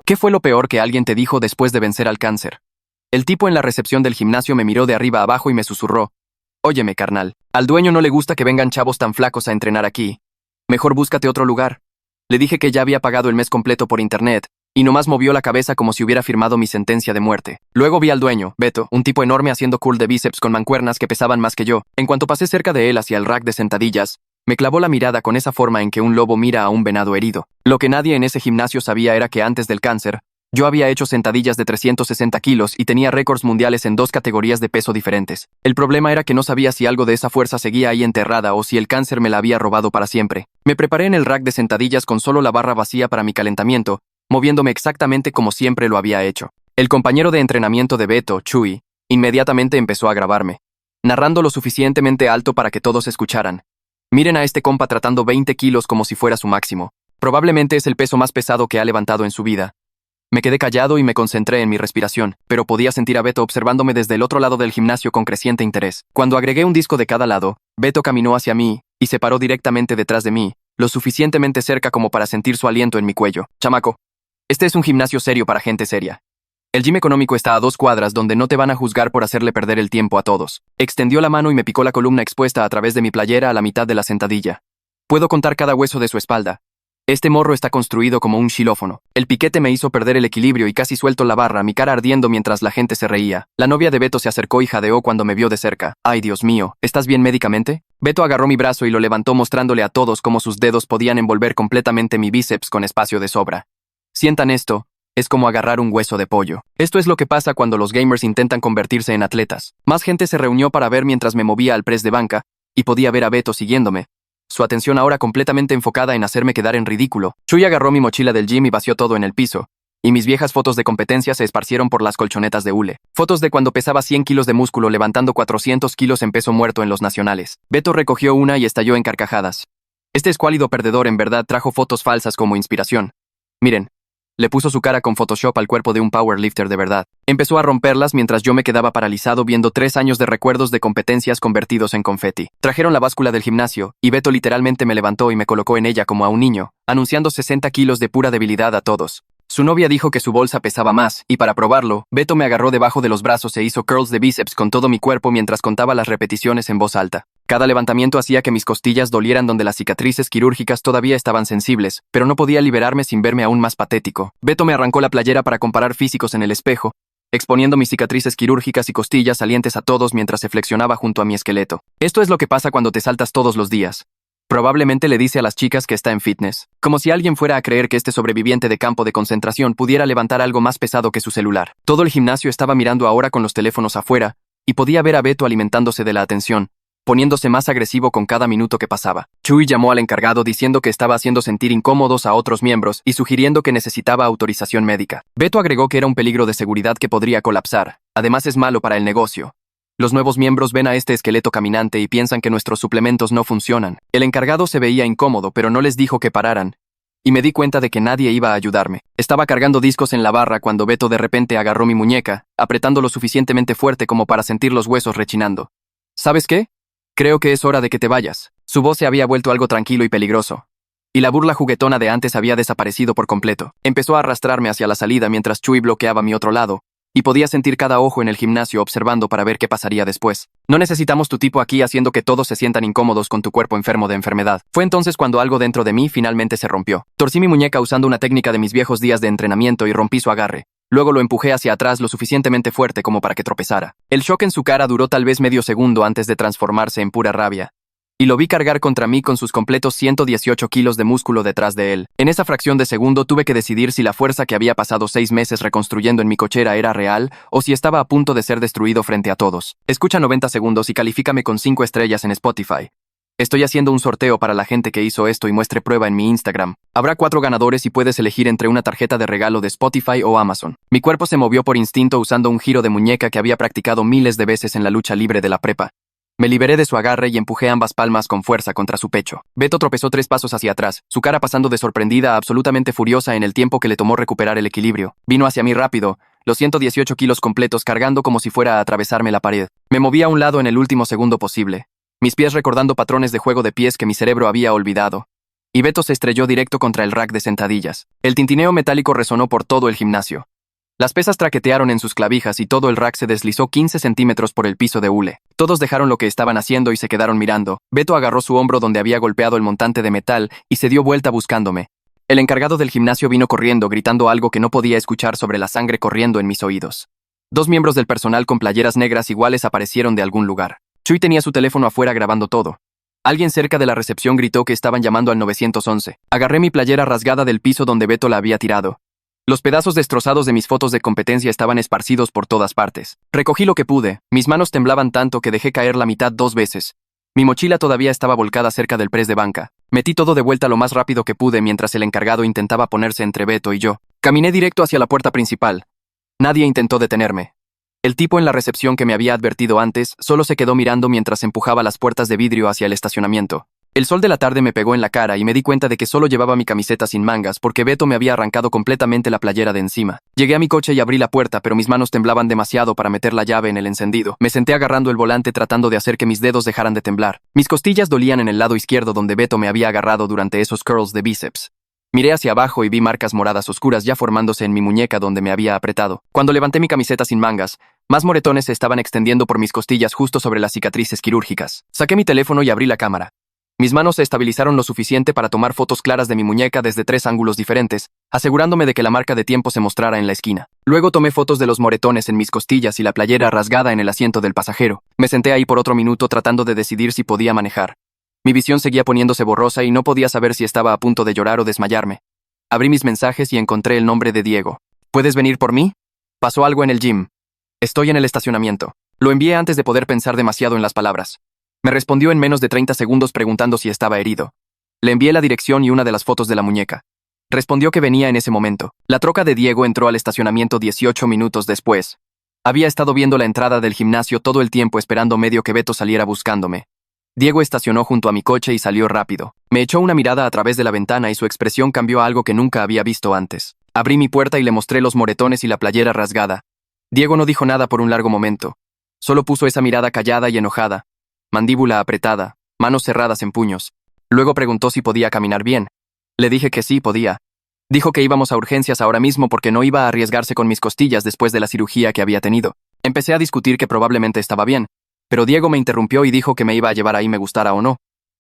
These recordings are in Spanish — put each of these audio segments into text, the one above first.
¿Qué fue lo peor que alguien te dijo después de vencer al cáncer? El tipo en la recepción del gimnasio me miró de arriba a abajo y me susurró. Óyeme, carnal, al dueño no le gusta que vengan chavos tan flacos a entrenar aquí. Mejor búscate otro lugar. Le dije que ya había pagado el mes completo por internet, y nomás movió la cabeza como si hubiera firmado mi sentencia de muerte. Luego vi al dueño, Beto, un tipo enorme haciendo curl de bíceps con mancuernas que pesaban más que yo. En cuanto pasé cerca de él hacia el rack de sentadillas, me clavó la mirada con esa forma en que un lobo mira a un venado herido. Lo que nadie en ese gimnasio sabía era que antes del cáncer, yo había hecho sentadillas de 360 kilos y tenía récords mundiales en 2 categorías de peso diferentes. El problema era que no sabía si algo de esa fuerza seguía ahí enterrada o si el cáncer me la había robado para siempre. Me preparé en el rack de sentadillas con solo la barra vacía para mi calentamiento, moviéndome exactamente como siempre lo había hecho. El compañero de entrenamiento de Beto, Chuy, inmediatamente empezó a grabarme, narrando lo suficientemente alto para que todos escucharan. Miren a este compa tratando 20 kilos como si fuera su máximo. Probablemente es el peso más pesado que ha levantado en su vida. Me quedé callado y me concentré en mi respiración, pero podía sentir a Beto observándome desde el otro lado del gimnasio con creciente interés. Cuando agregué un disco de cada lado, Beto caminó hacia mí y se paró directamente detrás de mí, lo suficientemente cerca como para sentir su aliento en mi cuello. Chamaco, este es un gimnasio serio para gente seria. El gym económico está a 2 cuadras donde no te van a juzgar por hacerle perder el tiempo a todos. Extendió la mano y me picó la columna expuesta a través de mi playera a la mitad de la sentadilla. Puedo contar cada hueso de su espalda. Este morro está construido como un xilófono. El piquete me hizo perder el equilibrio y casi suelto la barra, mi cara ardiendo mientras la gente se reía. La novia de Beto se acercó y jadeó cuando me vio de cerca. Ay, Dios mío, ¿estás bien médicamente? Beto agarró mi brazo y lo levantó mostrándole a todos cómo sus dedos podían envolver completamente mi bíceps con espacio de sobra. Sientan esto, es como agarrar un hueso de pollo. Esto es lo que pasa cuando los gamers intentan convertirse en atletas. Más gente se reunió para ver mientras me movía al press de banca, y podía ver a Beto siguiéndome. Su atención ahora completamente enfocada en hacerme quedar en ridículo. Chuy agarró mi mochila del gym y vació todo en el piso, y mis viejas fotos de competencia se esparcieron por las colchonetas de hule. Fotos de cuando pesaba 100 kilos de músculo levantando 400 kilos en peso muerto en los nacionales. Beto recogió una y estalló en carcajadas. Este escuálido perdedor en verdad trajo fotos falsas como inspiración. Miren. Le puso su cara con Photoshop al cuerpo de un powerlifter de verdad. Empezó a romperlas mientras yo me quedaba paralizado viendo 3 años de recuerdos de competencias convertidos en confeti. Trajeron la báscula del gimnasio, y Beto literalmente me levantó y me colocó en ella como a un niño, anunciando 60 kilos de pura debilidad a todos. Su novia dijo que su bolsa pesaba más, y para probarlo, Beto me agarró debajo de los brazos e hizo curls de bíceps con todo mi cuerpo mientras contaba las repeticiones en voz alta. Cada levantamiento hacía que mis costillas dolieran donde las cicatrices quirúrgicas todavía estaban sensibles, pero no podía liberarme sin verme aún más patético. Beto me arrancó la playera para comparar físicos en el espejo, exponiendo mis cicatrices quirúrgicas y costillas salientes a todos mientras se flexionaba junto a mi esqueleto. Esto es lo que pasa cuando te saltas todos los días. Probablemente le dice a las chicas que está en fitness, como si alguien fuera a creer que este sobreviviente de campo de concentración pudiera levantar algo más pesado que su celular. Todo el gimnasio estaba mirando ahora con los teléfonos afuera, y podía ver a Beto alimentándose de la atención, poniéndose más agresivo con cada minuto que pasaba. Chuy llamó al encargado diciendo que estaba haciendo sentir incómodos a otros miembros y sugiriendo que necesitaba autorización médica. Beto agregó que era un peligro de seguridad que podría colapsar. Además es malo para el negocio. Los nuevos miembros ven a este esqueleto caminante y piensan que nuestros suplementos no funcionan. El encargado se veía incómodo, pero no les dijo que pararan. Y me di cuenta de que nadie iba a ayudarme. Estaba cargando discos en la barra cuando Beto de repente agarró mi muñeca, apretando lo suficientemente fuerte como para sentir los huesos rechinando. ¿Sabes qué? Creo que es hora de que te vayas. Su voz se había vuelto algo tranquilo y peligroso. Y la burla juguetona de antes había desaparecido por completo. Empezó a arrastrarme hacia la salida mientras Chuy bloqueaba mi otro lado, y podía sentir cada ojo en el gimnasio observando para ver qué pasaría después. No necesitamos tu tipo aquí haciendo que todos se sientan incómodos con tu cuerpo enfermo de enfermedad. Fue entonces cuando algo dentro de mí finalmente se rompió. Torcí mi muñeca usando una técnica de mis viejos días de entrenamiento y rompí su agarre. Luego lo empujé hacia atrás lo suficientemente fuerte como para que tropezara. El shock en su cara duró tal vez medio segundo antes de transformarse en pura rabia. Y lo vi cargar contra mí con sus completos 118 kilos de músculo detrás de él. En esa fracción de segundo tuve que decidir si la fuerza que había pasado 6 meses reconstruyendo en mi cochera era real o si estaba a punto de ser destruido frente a todos. Escucha 90 segundos y califícame con 5 estrellas en Spotify. Estoy haciendo un sorteo para la gente que hizo esto y muestre prueba en mi Instagram. Habrá 4 ganadores y puedes elegir entre una tarjeta de regalo de Spotify o Amazon. Mi cuerpo se movió por instinto usando un giro de muñeca que había practicado miles de veces en la lucha libre de la prepa. Me liberé de su agarre y empujé ambas palmas con fuerza contra su pecho. Beto tropezó 3 pasos hacia atrás, su cara pasando de sorprendida a absolutamente furiosa en el tiempo que le tomó recuperar el equilibrio. Vino hacia mí rápido, los 118 kilos completos cargando como si fuera a atravesarme la pared. Me moví a un lado en el último segundo posible, mis pies recordando patrones de juego de pies que mi cerebro había olvidado. y Beto se estrelló directo contra el rack de sentadillas. El tintineo metálico resonó por todo el gimnasio. Las pesas traquetearon en sus clavijas y todo el rack se deslizó 15 centímetros por el piso de hule. Todos dejaron lo que estaban haciendo y se quedaron mirando. Beto agarró su hombro donde había golpeado el montante de metal y se dio vuelta buscándome. El encargado del gimnasio vino corriendo, gritando algo que no podía escuchar sobre la sangre corriendo en mis oídos. 2 miembros del personal con playeras negras iguales aparecieron de algún lugar. Chuy tenía su teléfono afuera grabando todo. Alguien cerca de la recepción gritó que estaban llamando al 911. Agarré mi playera rasgada del piso donde Beto la había tirado. Los pedazos destrozados de mis fotos de competencia estaban esparcidos por todas partes. Recogí lo que pude. Mis manos temblaban tanto que dejé caer la mitad 2 veces. Mi mochila todavía estaba volcada cerca del press de banca. Metí todo de vuelta lo más rápido que pude mientras el encargado intentaba ponerse entre Beto y yo. Caminé directo hacia la puerta principal. Nadie intentó detenerme. El tipo en la recepción que me había advertido antes solo se quedó mirando mientras empujaba las puertas de vidrio hacia el estacionamiento. El sol de la tarde me pegó en la cara y me di cuenta de que solo llevaba mi camiseta sin mangas porque Beto me había arrancado completamente la playera de encima. Llegué a mi coche y abrí la puerta, pero mis manos temblaban demasiado para meter la llave en el encendido. Me senté agarrando el volante tratando de hacer que mis dedos dejaran de temblar. Mis costillas dolían en el lado izquierdo donde Beto me había agarrado durante esos curls de bíceps. Miré hacia abajo y vi marcas moradas oscuras ya formándose en mi muñeca donde me había apretado. Cuando levanté mi camiseta sin mangas, más moretones se estaban extendiendo por mis costillas justo sobre las cicatrices quirúrgicas. Saqué mi teléfono y abrí la cámara. Mis manos se estabilizaron lo suficiente para tomar fotos claras de mi muñeca desde 3 ángulos diferentes, asegurándome de que la marca de tiempo se mostrara en la esquina. Luego tomé fotos de los moretones en mis costillas y la playera rasgada en el asiento del pasajero. Me senté ahí por otro minuto tratando de decidir si podía manejar. Mi visión seguía poniéndose borrosa y no podía saber si estaba a punto de llorar o desmayarme. Abrí mis mensajes y encontré el nombre de Diego. ¿Puedes venir por mí? Pasó algo en el gym. Estoy en el estacionamiento. Lo envié antes de poder pensar demasiado en las palabras. Me respondió en menos de 30 segundos preguntando si estaba herido. Le envié la dirección y una de las fotos de la muñeca. Respondió que venía en ese momento. La troca de Diego entró al estacionamiento 18 minutos después. Había estado viendo la entrada del gimnasio todo el tiempo esperando medio que Beto saliera buscándome. Diego estacionó junto a mi coche y salió rápido. Me echó una mirada a través de la ventana y su expresión cambió a algo que nunca había visto antes. Abrí mi puerta y le mostré los moretones y la playera rasgada. Diego no dijo nada por un largo momento. Solo puso esa mirada callada y enojada. Mandíbula apretada, manos cerradas en puños. Luego preguntó si podía caminar bien. Le dije que sí, podía. Dijo que íbamos a urgencias ahora mismo porque no iba a arriesgarse con mis costillas después de la cirugía que había tenido. Empecé a discutir que probablemente estaba bien, pero Diego me interrumpió y dijo que me iba a llevar ahí me gustara o no.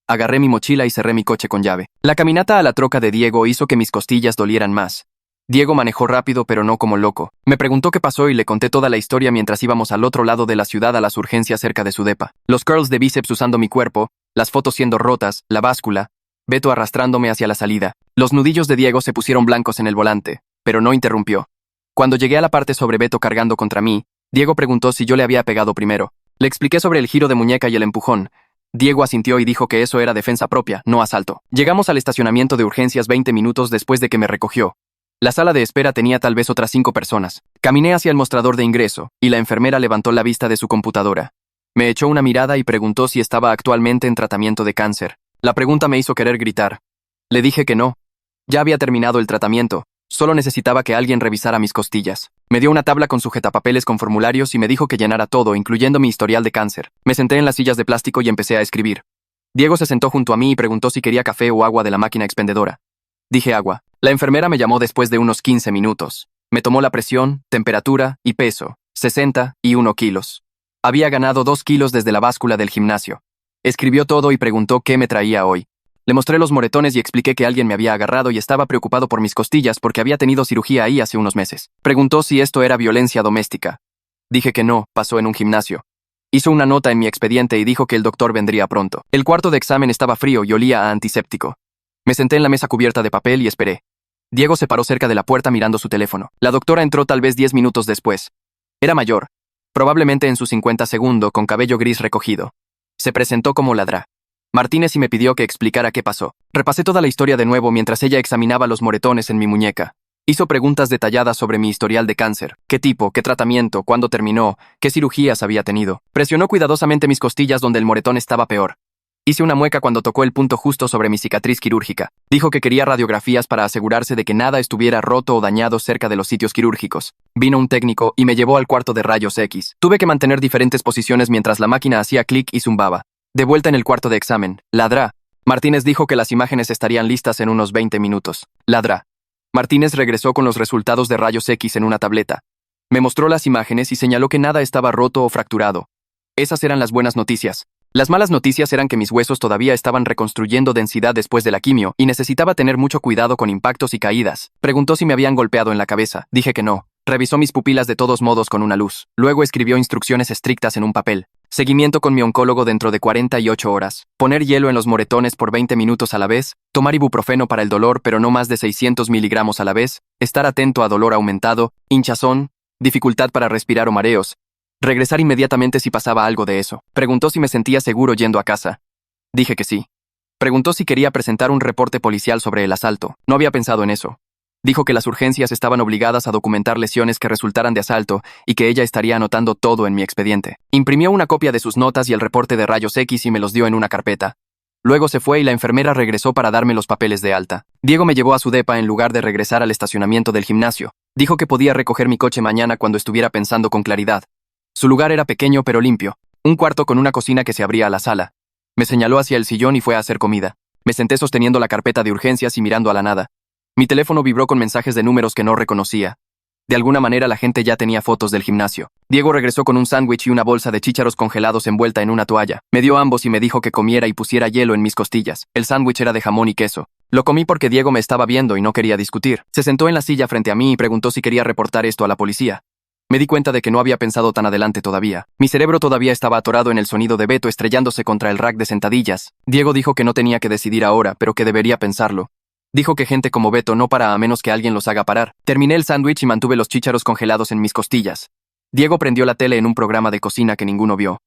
Agarré mi mochila y cerré mi coche con llave. La caminata a la troca de Diego hizo que mis costillas dolieran más. Diego manejó rápido pero no como loco. Me preguntó qué pasó y le conté toda la historia mientras íbamos al otro lado de la ciudad a las urgencias cerca de su depa. Los curls de bíceps usando mi cuerpo, las fotos siendo rotas, la báscula, Beto arrastrándome hacia la salida. Los nudillos de Diego se pusieron blancos en el volante, pero no interrumpió. Cuando llegué a la parte sobre Beto cargando contra mí, Diego preguntó si yo le había pegado primero. Le expliqué sobre el giro de muñeca y el empujón. Diego asintió y dijo que eso era defensa propia, no asalto. Llegamos al estacionamiento de urgencias 20 minutos después de que me recogió. La sala de espera tenía tal vez otras 5 personas. Caminé hacia el mostrador de ingreso, y la enfermera levantó la vista de su computadora. Me echó una mirada y preguntó si estaba actualmente en tratamiento de cáncer. La pregunta me hizo querer gritar. Le dije que no. Ya había terminado el tratamiento. Solo necesitaba que alguien revisara mis costillas. Me dio una tabla con sujetapapeles con formularios y me dijo que llenara todo, incluyendo mi historial de cáncer. Me senté en las sillas de plástico y empecé a escribir. Diego se sentó junto a mí y preguntó si quería café o agua de la máquina expendedora. Dije agua. La enfermera me llamó después de unos 15 minutos. Me tomó la presión, temperatura y peso, 61 kilos. Había ganado 2 kilos desde la báscula del gimnasio. Escribió todo y preguntó qué me traía hoy. Le mostré los moretones y expliqué que alguien me había agarrado y estaba preocupado por mis costillas porque había tenido cirugía ahí hace unos meses. Preguntó si esto era violencia doméstica. Dije que no, pasó en un gimnasio. Hizo una nota en mi expediente y dijo que el doctor vendría pronto. El cuarto de examen estaba frío y olía a antiséptico. Me senté en la mesa cubierta de papel y esperé. Diego se paró cerca de la puerta mirando su teléfono. La doctora entró tal vez 10 minutos después. Era mayor, probablemente en su 50 segundo, con cabello gris recogido. Se presentó como Ladra Martínez y me pidió que explicara qué pasó. Repasé toda la historia de nuevo mientras ella examinaba los moretones en mi muñeca. Hizo preguntas detalladas sobre mi historial de cáncer, qué tipo, qué tratamiento, cuándo terminó, qué cirugías había tenido. Presionó cuidadosamente mis costillas donde el moretón estaba peor. Hice una mueca cuando tocó el punto justo sobre mi cicatriz quirúrgica. Dijo que quería radiografías para asegurarse de que nada estuviera roto o dañado cerca de los sitios quirúrgicos. Vino un técnico y me llevó al cuarto de rayos X. Tuve que mantener diferentes posiciones mientras la máquina hacía clic y zumbaba. De vuelta en el cuarto de examen, Ladra Martínez dijo que las imágenes estarían listas en unos 20 minutos. Ladra. Martínez regresó con los resultados de rayos X en una tableta. Me mostró las imágenes y señaló que nada estaba roto o fracturado. Esas eran las buenas noticias. Las malas noticias eran que mis huesos todavía estaban reconstruyendo densidad después de la quimio y necesitaba tener mucho cuidado con impactos y caídas. Preguntó si me habían golpeado en la cabeza. Dije que no. Revisó mis pupilas de todos modos con una luz. Luego escribió instrucciones estrictas en un papel. Seguimiento con mi oncólogo dentro de 48 horas. Poner hielo en los moretones por 20 minutos a la vez. Tomar ibuprofeno para el dolor pero no más de 600 miligramos a la vez. Estar atento a dolor aumentado, hinchazón, dificultad para respirar o mareos. Regresar inmediatamente si pasaba algo de eso. Preguntó si me sentía seguro yendo a casa. Dije que sí. Preguntó si quería presentar un reporte policial sobre el asalto. No había pensado en eso. Dijo que las urgencias estaban obligadas a documentar lesiones que resultaran de asalto y que ella estaría anotando todo en mi expediente. Imprimió una copia de sus notas y el reporte de rayos X y me los dio en una carpeta. Luego se fue y la enfermera regresó para darme los papeles de alta. Diego me llevó a su depa en lugar de regresar al estacionamiento del gimnasio. Dijo que podía recoger mi coche mañana cuando estuviera pensando con claridad. Su lugar era pequeño pero limpio, un cuarto con una cocina que se abría a la sala. Me señaló hacia el sillón y fue a hacer comida. Me senté sosteniendo la carpeta de urgencias y mirando a la nada. Mi teléfono vibró con mensajes de números que no reconocía. De alguna manera la gente ya tenía fotos del gimnasio. Diego regresó con un sándwich y una bolsa de chícharos congelados envuelta en una toalla. Me dio ambos y me dijo que comiera y pusiera hielo en mis costillas. El sándwich era de jamón y queso. Lo comí porque Diego me estaba viendo y no quería discutir. Se sentó en la silla frente a mí y preguntó si quería reportar esto a la policía. Me di cuenta de que no había pensado tan adelante todavía. Mi cerebro todavía estaba atorado en el sonido de Beto estrellándose contra el rack de sentadillas. Diego dijo que no tenía que decidir ahora, pero que debería pensarlo. Dijo que gente como Beto no para a menos que alguien los haga parar. Terminé el sándwich y mantuve los chícharos congelados en mis costillas. Diego prendió la tele en un programa de cocina que ninguno vio.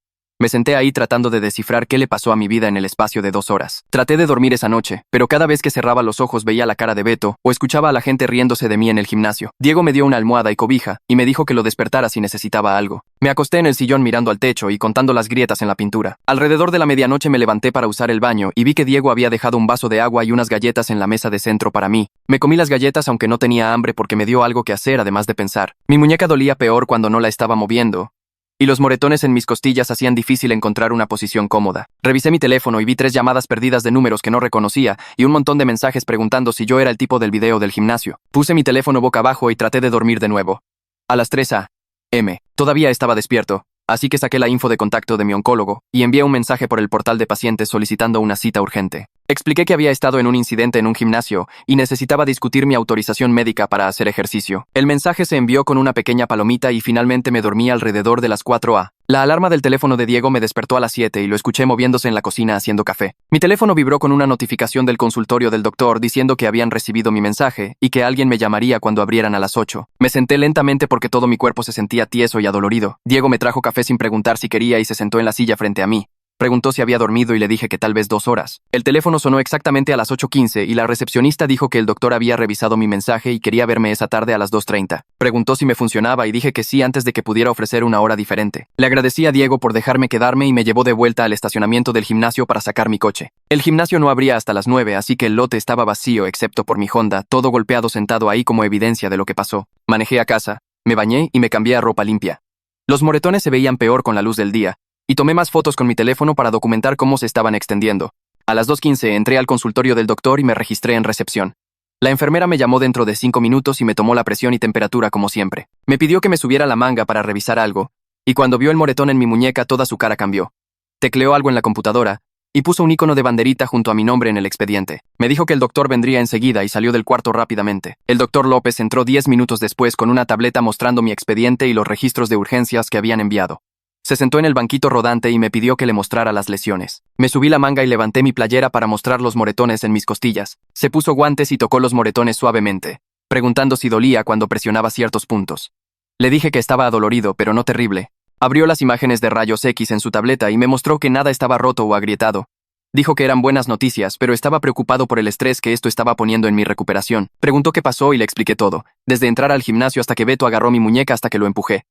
Me senté ahí tratando de descifrar qué le pasó a mi vida en el espacio de 2 horas. Traté de dormir esa noche, pero cada vez que cerraba los ojos veía la cara de Beto o escuchaba a la gente riéndose de mí en el gimnasio. Diego me dio una almohada y cobija y me dijo que lo despertara si necesitaba algo. Me acosté en el sillón mirando al techo y contando las grietas en la pintura. Alrededor de la medianoche me levanté para usar el baño y vi que Diego había dejado un vaso de agua y unas galletas en la mesa de centro para mí. Me comí las galletas aunque no tenía hambre porque me dio algo que hacer además de pensar. Mi muñeca dolía peor cuando no la estaba moviendo. Y los moretones en mis costillas hacían difícil encontrar una posición cómoda. Revisé mi teléfono y vi 3 llamadas perdidas de números que no reconocía y un montón de mensajes preguntando si yo era el tipo del video del gimnasio. Puse mi teléfono boca abajo y traté de dormir de nuevo. A las 3 a.m. Todavía estaba despierto, así que saqué la info de contacto de mi oncólogo y envié un mensaje por el portal de pacientes solicitando una cita urgente. Expliqué que había estado en un incidente en un gimnasio y necesitaba discutir mi autorización médica para hacer ejercicio. El mensaje se envió con una pequeña palomita y finalmente me dormí alrededor de las 4 a.m. La alarma del teléfono de Diego me despertó a las 7 y lo escuché moviéndose en la cocina haciendo café. Mi teléfono vibró con una notificación del consultorio del doctor diciendo que habían recibido mi mensaje y que alguien me llamaría cuando abrieran a las 8. Me senté lentamente porque todo mi cuerpo se sentía tieso y adolorido. Diego me trajo café sin preguntar si quería y se sentó en la silla frente a mí. Preguntó si había dormido y le dije que tal vez 2 horas. El teléfono sonó exactamente a las 8:15 y la recepcionista dijo que el doctor había revisado mi mensaje y quería verme esa tarde a las 2:30. Preguntó si me funcionaba y dije que sí antes de que pudiera ofrecer una hora diferente. Le agradecí a Diego por dejarme quedarme y me llevó de vuelta al estacionamiento del gimnasio para sacar mi coche. El gimnasio no abría hasta las 9, así que el lote estaba vacío excepto por mi Honda, todo golpeado sentado ahí como evidencia de lo que pasó. Manejé a casa, me bañé y me cambié a ropa limpia. Los moretones se veían peor con la luz del día. Y tomé más fotos con mi teléfono para documentar cómo se estaban extendiendo. A las 2:15 entré al consultorio del doctor y me registré en recepción. La enfermera me llamó dentro de 5 minutos y me tomó la presión y temperatura como siempre. Me pidió que me subiera la manga para revisar algo, y cuando vio el moretón en mi muñeca toda su cara cambió. Tecleó algo en la computadora y puso un icono de banderita junto a mi nombre en el expediente. Me dijo que el doctor vendría enseguida y salió del cuarto rápidamente. El doctor López entró 10 minutos después con una tableta mostrando mi expediente y los registros de urgencias que habían enviado. Se sentó en el banquito rodante y me pidió que le mostrara las lesiones. Me subí la manga y levanté mi playera para mostrar los moretones en mis costillas. Se puso guantes y tocó los moretones suavemente, preguntando si dolía cuando presionaba ciertos puntos. Le dije que estaba adolorido, pero no terrible. Abrió las imágenes de rayos X en su tableta y me mostró que nada estaba roto o agrietado. Dijo que eran buenas noticias, pero estaba preocupado por el estrés que esto estaba poniendo en mi recuperación. Preguntó qué pasó y le expliqué todo, desde entrar al gimnasio hasta que Beto agarró mi muñeca hasta que lo empujé.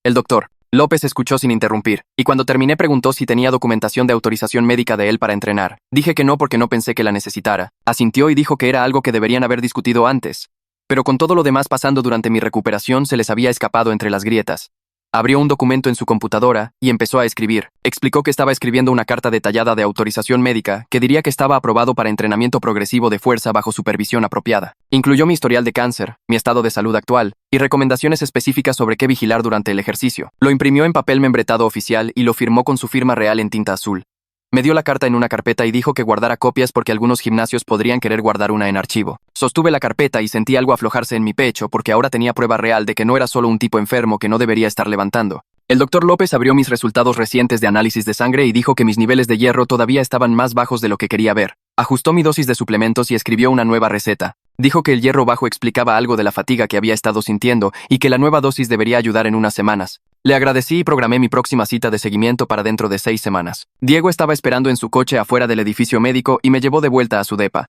El doctor López escuchó sin interrumpir, y cuando terminé preguntó si tenía documentación de autorización médica de él para entrenar. Dije que no porque no pensé que la necesitara. Asintió y dijo que era algo que deberían haber discutido antes. Pero con todo lo demás pasando durante mi recuperación se les había escapado entre las grietas. Abrió un documento en su computadora y empezó a escribir. Explicó que estaba escribiendo una carta detallada de autorización médica que diría que estaba aprobado para entrenamiento progresivo de fuerza bajo supervisión apropiada. Incluyó mi historial de cáncer, mi estado de salud actual y recomendaciones específicas sobre qué vigilar durante el ejercicio. Lo imprimió en papel membretado oficial y lo firmó con su firma real en tinta azul. Me dio la carta en una carpeta y dijo que guardara copias porque algunos gimnasios podrían querer guardar una en archivo. Sostuve la carpeta y sentí algo aflojarse en mi pecho porque ahora tenía prueba real de que no era solo un tipo enfermo que no debería estar levantando. El doctor López abrió mis resultados recientes de análisis de sangre y dijo que mis niveles de hierro todavía estaban más bajos de lo que quería ver. Ajustó mi dosis de suplementos y escribió una nueva receta. Dijo que el hierro bajo explicaba algo de la fatiga que había estado sintiendo y que la nueva dosis debería ayudar en unas semanas. Le agradecí y programé mi próxima cita de seguimiento para dentro de 6 semanas. Diego estaba esperando en su coche afuera del edificio médico y me llevó de vuelta a su depa.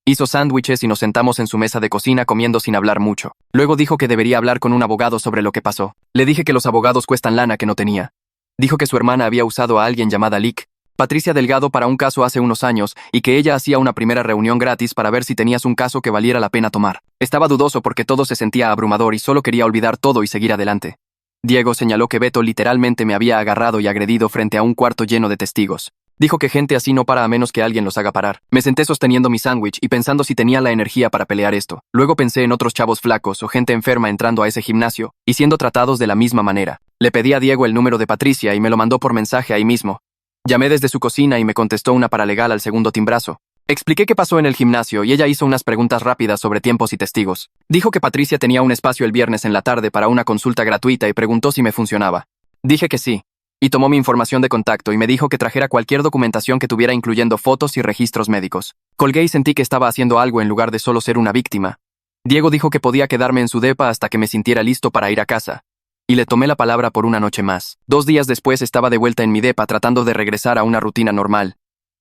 Hizo sándwiches y nos sentamos en su mesa de cocina comiendo sin hablar mucho. Luego dijo que debería hablar con un abogado sobre lo que pasó. Le dije que los abogados cuestan lana que no tenía. Dijo que su hermana había usado a alguien llamada Lick, Patricia Delgado, para un caso hace unos años y que ella hacía una primera reunión gratis para ver si tenías un caso que valiera la pena tomar. Estaba dudoso porque todo se sentía abrumador y solo quería olvidar todo y seguir adelante. Diego señaló que Beto literalmente me había agarrado y agredido frente a un cuarto lleno de testigos. Dijo que gente así no para a menos que alguien los haga parar. Me senté sosteniendo mi sándwich y pensando si tenía la energía para pelear esto. Luego pensé en otros chavos flacos o gente enferma entrando a ese gimnasio y siendo tratados de la misma manera. Le pedí a Diego el número de Patricia y me lo mandó por mensaje ahí mismo. Llamé desde su cocina y me contestó una paralegal al segundo timbrazo. Expliqué qué pasó en el gimnasio y ella hizo unas preguntas rápidas sobre tiempos y testigos. Dijo que Patricia tenía un espacio el viernes en la tarde para una consulta gratuita y preguntó si me funcionaba. Dije que sí. Y tomó mi información de contacto y me dijo que trajera cualquier documentación que tuviera incluyendo fotos y registros médicos. Colgué y sentí que estaba haciendo algo en lugar de solo ser una víctima. Diego dijo que podía quedarme en su depa hasta que me sintiera listo para ir a casa. Y le tomé la palabra por una noche más. 2 días después estaba de vuelta en mi depa tratando de regresar a una rutina normal.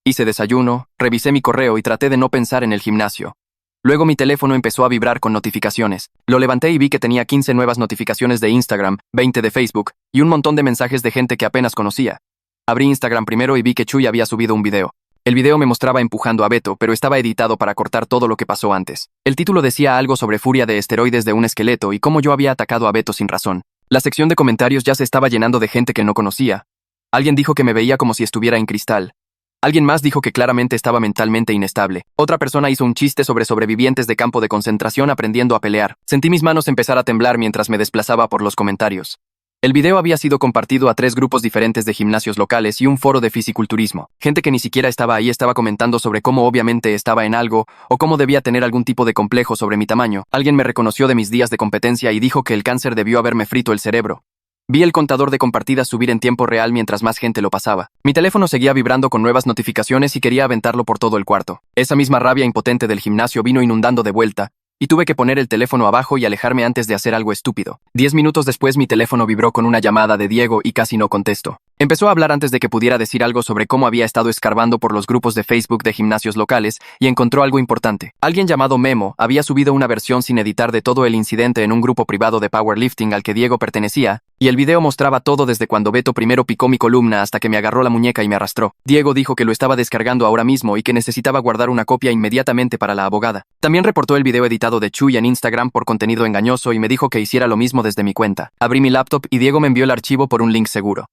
Hice desayuno, revisé mi correo y traté de no pensar en el gimnasio. Luego mi teléfono empezó a vibrar con notificaciones. Lo levanté y vi que tenía 15 nuevas notificaciones de Instagram, 20 de Facebook y un montón de mensajes de gente que apenas conocía. Abrí Instagram primero y vi que Chuy había subido un video. El video me mostraba empujando a Beto, pero estaba editado para cortar todo lo que pasó antes. El título decía algo sobre furia de esteroides de un esqueleto y cómo yo había atacado a Beto sin razón. La sección de comentarios ya se estaba llenando de gente que no conocía. Alguien dijo que me veía como si estuviera en cristal. Alguien más dijo que claramente estaba mentalmente inestable. Otra persona hizo un chiste sobre sobrevivientes de campo de concentración aprendiendo a pelear. Sentí mis manos empezar a temblar mientras me desplazaba por los comentarios. El video había sido compartido a 3 grupos diferentes de gimnasios locales y un foro de fisiculturismo. Gente que ni siquiera estaba ahí estaba comentando sobre cómo obviamente estaba en algo o cómo debía tener algún tipo de complejo sobre mi tamaño. Alguien me reconoció de mis días de competencia y dijo que el cáncer debió haberme frito el cerebro. Vi el contador de compartidas subir en tiempo real mientras más gente lo pasaba. Mi teléfono seguía vibrando con nuevas notificaciones y quería aventarlo por todo el cuarto. Esa misma rabia impotente del gimnasio vino inundando de vuelta, y tuve que poner el teléfono abajo y alejarme antes de hacer algo estúpido. 10 minutos después mi teléfono vibró con una llamada de Diego y casi no contesto. Empezó a hablar antes de que pudiera decir algo sobre cómo había estado escarbando por los grupos de Facebook de gimnasios locales y encontró algo importante. Alguien llamado Memo había subido una versión sin editar de todo el incidente en un grupo privado de powerlifting al que Diego pertenecía, y el video mostraba todo desde cuando Beto primero picó mi columna hasta que me agarró la muñeca y me arrastró. Diego dijo que lo estaba descargando ahora mismo y que necesitaba guardar una copia inmediatamente para la abogada. También reportó el video editado de Chuy en Instagram por contenido engañoso y me dijo que hiciera lo mismo desde mi cuenta. Abrí mi laptop y Diego me envió el archivo por un link seguro.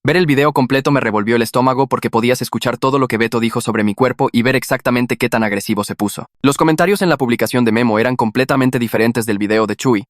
Ver el video completo me revolvió el estómago porque podías escuchar todo lo que Beto dijo sobre mi cuerpo y ver exactamente qué tan agresivo se puso. Los comentarios en la publicación de Memo eran completamente diferentes del video de Chuy,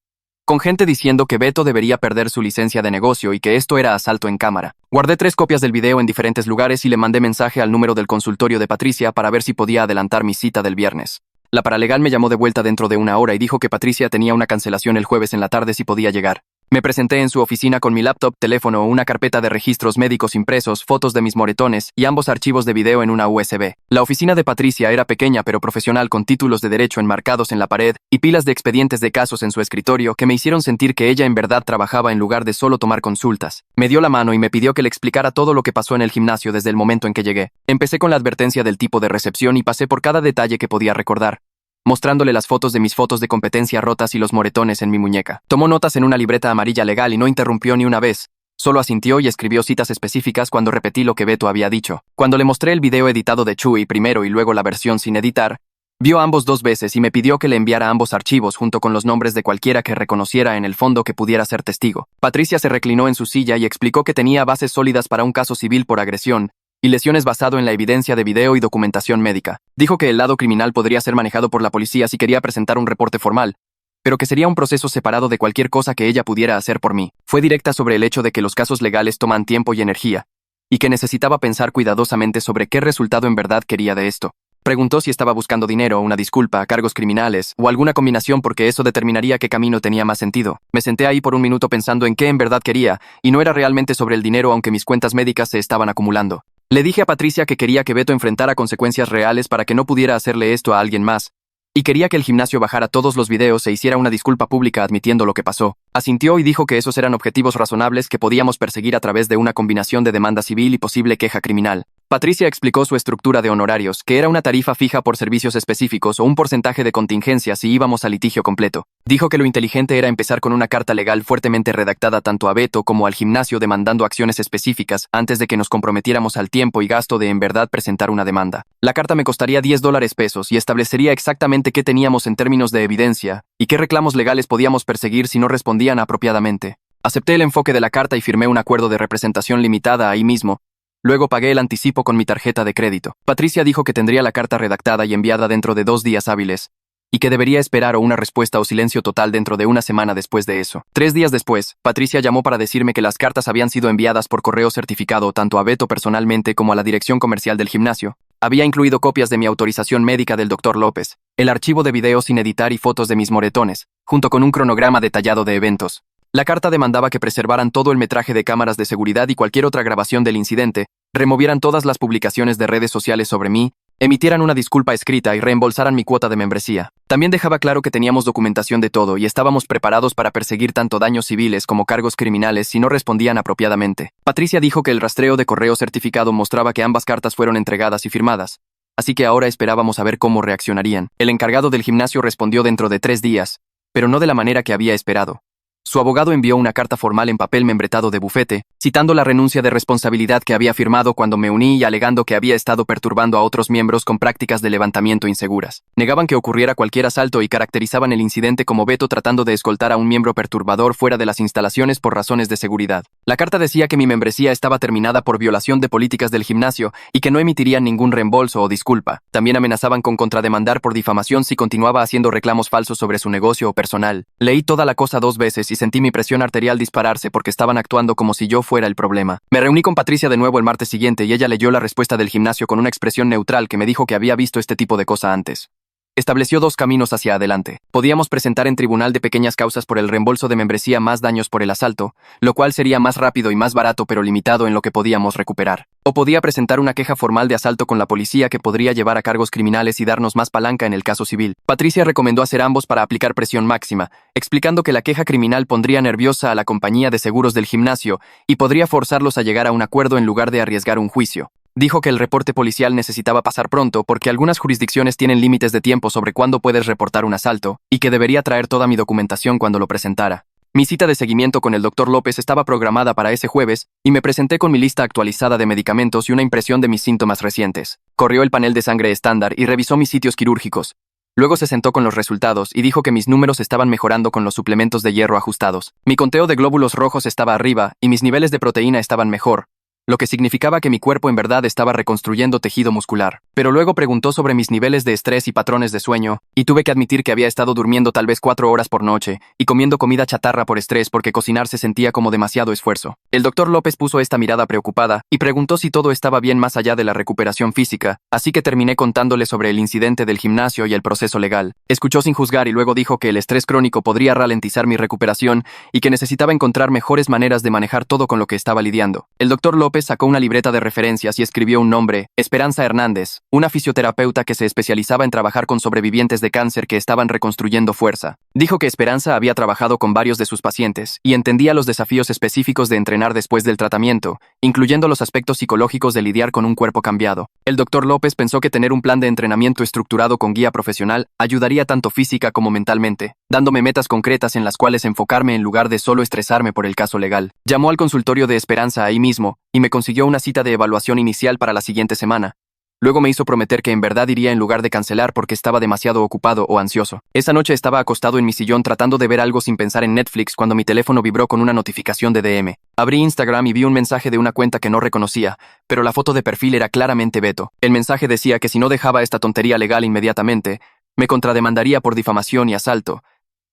con gente diciendo que Beto debería perder su licencia de negocio y que esto era asalto en cámara. Guardé 3 copias del video en diferentes lugares y le mandé mensaje al número del consultorio de Patricia para ver si podía adelantar mi cita del viernes. La paralegal me llamó de vuelta dentro de 1 hora y dijo que Patricia tenía una cancelación el jueves en la tarde si podía llegar. Me presenté en su oficina con mi laptop, teléfono, una carpeta de registros médicos impresos, fotos de mis moretones y ambos archivos de video en una USB. La oficina de Patricia era pequeña pero profesional, con títulos de derecho enmarcados en la pared y pilas de expedientes de casos en su escritorio que me hicieron sentir que ella en verdad trabajaba en lugar de solo tomar consultas. Me dio la mano y me pidió que le explicara todo lo que pasó en el gimnasio desde el momento en que llegué. Empecé con la advertencia del tipo de recepción y pasé por cada detalle que podía recordar, mostrándole las fotos de mis fotos de competencia rotas y los moretones en mi muñeca. Tomó notas en una libreta amarilla legal y no interrumpió ni una vez. Solo asintió y escribió citas específicas cuando repetí lo que Beto había dicho. Cuando le mostré el video editado de Chuy primero y luego la versión sin editar, Vio a ambos 2 veces y me pidió que le enviara ambos archivos junto con los nombres de cualquiera que reconociera en el fondo que pudiera ser testigo. Patricia se reclinó en su silla y explicó que tenía bases sólidas para un caso civil por agresión y lesiones basado en la evidencia de video y documentación médica. Dijo que el lado criminal podría ser manejado por la policía si quería presentar un reporte formal, pero que sería un proceso separado de cualquier cosa que ella pudiera hacer por mí. Fue directa sobre el hecho de que los casos legales toman tiempo y energía, y que necesitaba pensar cuidadosamente sobre qué resultado en verdad quería de esto. Preguntó si estaba buscando dinero, una disculpa, cargos criminales o alguna combinación porque eso determinaría qué camino tenía más sentido. Me senté ahí por un minuto pensando en qué en verdad quería, y no era realmente sobre el dinero aunque mis cuentas médicas se estaban acumulando. Le dije a Patricia que quería que Beto enfrentara consecuencias reales para que no pudiera hacerle esto a alguien más, y quería que el gimnasio bajara todos los videos e hiciera una disculpa pública admitiendo lo que pasó. Asintió y dijo que esos eran objetivos razonables que podíamos perseguir a través de una combinación de demanda civil y posible queja criminal. Patricia explicó su estructura de honorarios, que era una tarifa fija por servicios específicos o un porcentaje de contingencia si íbamos a litigio completo. Dijo que lo inteligente era empezar con una carta legal fuertemente redactada tanto a Beto como al gimnasio demandando acciones específicas antes de que nos comprometiéramos al tiempo y gasto de en verdad presentar una demanda. La carta me costaría $10 y establecería exactamente qué teníamos en términos de evidencia y qué reclamos legales podíamos perseguir si no respondían apropiadamente. Acepté el enfoque de la carta y firmé un acuerdo de representación limitada ahí mismo. Luego pagué el anticipo con mi tarjeta de crédito. Patricia dijo que tendría la carta redactada y enviada dentro de 2 días hábiles, y que debería esperar una respuesta o silencio total dentro de una semana después de eso. 3 días después, Patricia llamó para decirme que las cartas habían sido enviadas por correo certificado tanto a Beto personalmente como a la dirección comercial del gimnasio. Había incluido copias de mi autorización médica del Dr. López, el archivo de videos sin editar y fotos de mis moretones, junto con un cronograma detallado de eventos. La carta demandaba que preservaran todo el metraje de cámaras de seguridad y cualquier otra grabación del incidente, removieran todas las publicaciones de redes sociales sobre mí, emitieran una disculpa escrita y reembolsaran mi cuota de membresía. También dejaba claro que teníamos documentación de todo y estábamos preparados para perseguir tanto daños civiles como cargos criminales si no respondían apropiadamente. Patricia dijo que el rastreo de correo certificado mostraba que ambas cartas fueron entregadas y firmadas, así que ahora esperábamos a ver cómo reaccionarían. El encargado del gimnasio respondió dentro de 3 días, pero no de la manera que había esperado. Su abogado envió una carta formal en papel membretado de bufete, citando la renuncia de responsabilidad que había firmado cuando me uní y alegando que había estado perturbando a otros miembros con prácticas de levantamiento inseguras. Negaban que ocurriera cualquier asalto y caracterizaban el incidente como Beto tratando de escoltar a un miembro perturbador fuera de las instalaciones por razones de seguridad. La carta decía que mi membresía estaba terminada por violación de políticas del gimnasio y que no emitirían ningún reembolso o disculpa. También amenazaban con contrademandar por difamación si continuaba haciendo reclamos falsos sobre su negocio o personal. Leí toda la cosa 2 veces y sentí mi presión arterial dispararse porque estaban actuando como si yo fuera el problema. Me reuní con Patricia de nuevo el martes siguiente y ella leyó la respuesta del gimnasio con una expresión neutral que me dijo que había visto este tipo de cosa antes. Estableció 2 caminos hacia adelante. Podíamos presentar en tribunal de pequeñas causas por el reembolso de membresía más daños por el asalto, lo cual sería más rápido y más barato pero limitado en lo que podíamos recuperar. O podía presentar una queja formal de asalto con la policía que podría llevar a cargos criminales y darnos más palanca en el caso civil. Patricia recomendó hacer ambos para aplicar presión máxima, explicando que la queja criminal pondría nerviosa a la compañía de seguros del gimnasio y podría forzarlos a llegar a un acuerdo en lugar de arriesgar un juicio. Dijo que el reporte policial necesitaba pasar pronto porque algunas jurisdicciones tienen límites de tiempo sobre cuándo puedes reportar un asalto, y que debería traer toda mi documentación cuando lo presentara. Mi cita de seguimiento con el Dr. López estaba programada para ese jueves, y me presenté con mi lista actualizada de medicamentos y una impresión de mis síntomas recientes. Corrió el panel de sangre estándar y revisó mis sitios quirúrgicos. Luego se sentó con los resultados y dijo que mis números estaban mejorando con los suplementos de hierro ajustados. Mi conteo de glóbulos rojos estaba arriba y mis niveles de proteína estaban mejor, lo que significaba que mi cuerpo en verdad estaba reconstruyendo tejido muscular. Pero luego preguntó sobre mis niveles de estrés y patrones de sueño, y tuve que admitir que había estado durmiendo tal vez 4 horas por noche, y comiendo comida chatarra por estrés porque cocinar se sentía como demasiado esfuerzo. El Dr. López puso esta mirada preocupada, y preguntó si todo estaba bien más allá de la recuperación física, así que terminé contándole sobre el incidente del gimnasio y el proceso legal. Escuchó sin juzgar y luego dijo que el estrés crónico podría ralentizar mi recuperación, y que necesitaba encontrar mejores maneras de manejar todo con lo que estaba lidiando. El Dr. López sacó una libreta de referencias y escribió un nombre: Esperanza Hernández, una fisioterapeuta que se especializaba en trabajar con sobrevivientes de cáncer que estaban reconstruyendo fuerza. Dijo que Esperanza había trabajado con varios de sus pacientes y entendía los desafíos específicos de entrenar después del tratamiento, incluyendo los aspectos psicológicos de lidiar con un cuerpo cambiado. El Dr. López pensó que tener un plan de entrenamiento estructurado con guía profesional ayudaría tanto física como mentalmente, dándome metas concretas en las cuales enfocarme en lugar de solo estresarme por el caso legal. Llamó al consultorio de Esperanza ahí mismo y me consiguió una cita de evaluación inicial para la siguiente semana. Luego me hizo prometer que en verdad iría en lugar de cancelar porque estaba demasiado ocupado o ansioso. Esa noche estaba acostado en mi sillón tratando de ver algo sin pensar en Netflix cuando mi teléfono vibró con una notificación de DM. Abrí Instagram y vi un mensaje de una cuenta que no reconocía, pero la foto de perfil era claramente Beto. El mensaje decía que si no dejaba esta tontería legal inmediatamente, me contrademandaría por difamación y asalto,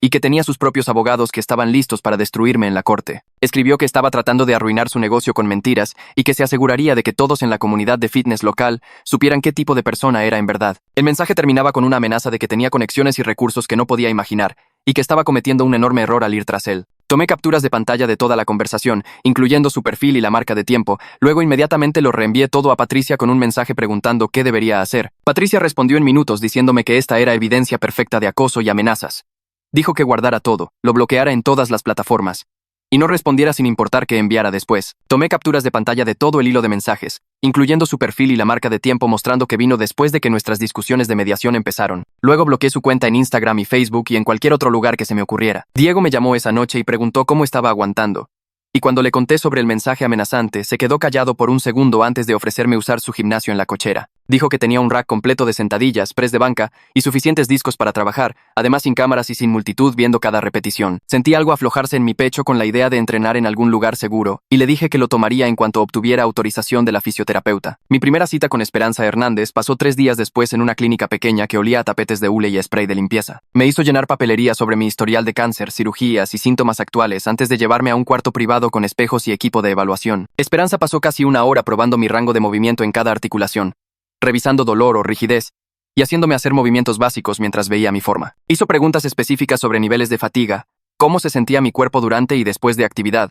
y que tenía sus propios abogados que estaban listos para destruirme en la corte. Escribió que estaba tratando de arruinar su negocio con mentiras y que se aseguraría de que todos en la comunidad de fitness local supieran qué tipo de persona era en verdad. El mensaje terminaba con una amenaza de que tenía conexiones y recursos que no podía imaginar y que estaba cometiendo un enorme error al ir tras él. Tomé capturas de pantalla de toda la conversación, incluyendo su perfil y la marca de tiempo. Luego inmediatamente lo reenvié todo a Patricia con un mensaje preguntando qué debería hacer. Patricia respondió en minutos diciéndome que esta era evidencia perfecta de acoso y amenazas. Dijo que guardara todo, lo bloqueara en todas las plataformas, y no respondiera sin importar que enviara después. Tomé capturas de pantalla de todo el hilo de mensajes, incluyendo su perfil y la marca de tiempo mostrando que vino después de que nuestras discusiones de mediación empezaron. Luego bloqueé su cuenta en Instagram y Facebook y en cualquier otro lugar que se me ocurriera. Diego me llamó esa noche y preguntó cómo estaba aguantando. Y cuando le conté sobre el mensaje amenazante, se quedó callado por un segundo antes de ofrecerme usar su gimnasio en la cochera. Dijo que tenía un rack completo de sentadillas, press de banca y suficientes discos para trabajar, además sin cámaras y sin multitud viendo cada repetición. Sentí algo aflojarse en mi pecho con la idea de entrenar en algún lugar seguro, y le dije que lo tomaría en cuanto obtuviera autorización de la fisioterapeuta. Mi primera cita con Esperanza Hernández pasó 3 días después en una clínica pequeña que olía a tapetes de hule y spray de limpieza. Me hizo llenar papelería sobre mi historial de cáncer, cirugías y síntomas actuales antes de llevarme a un cuarto privado con espejos y equipo de evaluación. Esperanza pasó casi 1 hora probando mi rango de movimiento en cada articulación, revisando dolor o rigidez, y haciéndome hacer movimientos básicos mientras veía mi forma. Hizo preguntas específicas sobre niveles de fatiga, cómo se sentía mi cuerpo durante y después de actividad,